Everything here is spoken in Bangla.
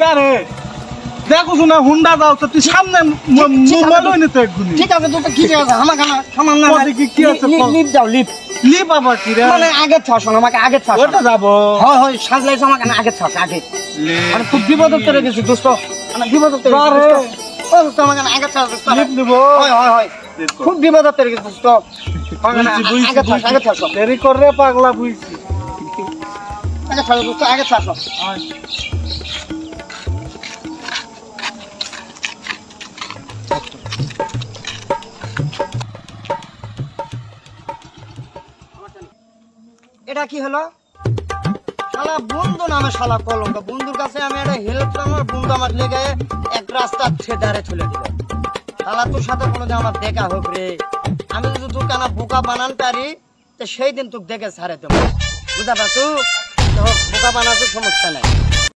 কারে দেখো শোনা হুন্ডা দাও তো তুই সামনে মোবাইল হইনি তো একগুনি ঠিক আছে তোটা কি আছে আমাকে না সমান না কি আছে লিপ দাও লিপ লিপ আবার কি রে মানে আগে ছাড়ছ আমাকে আগে ছাড়ছ ওটা যাবো হয় হয় সাজলাইছ আমাকে না আগে ছাড়ছ আগে মানে খুব বিপদে পড়ে গেছি দোস্ত মানে বিপদে পড়ে গেছি ও দোস্ত আমাকে না আগে ছাড়ছ দোস্ত লিপ নিব হয় হয় হয় খুব বিপদে পড়ে গেছি দোস্ত আগে ছাড়ছ দেরি করে পাগলা বুঝছি আগে ছাড়ছ দোস্ত আগে ছাড়ছ এটা কি হলো শালা বন্ধু নামে শালা কলঙ্ক বন্ধুর কাছে আমি একটা হেল্প আমার বন্ধু আমার লেগে এক রাস্তা ছেদারে চলে দিল শালা তোর সাথে কোনোদিন আমার দেখা হোক রে আমি যদি তোকে না বোকা বানান পারি তো সেই দিন তোকে দেখে ছাড়ে দেবো বুঝা পারছো বোকা বানাতে সমস্যা নাই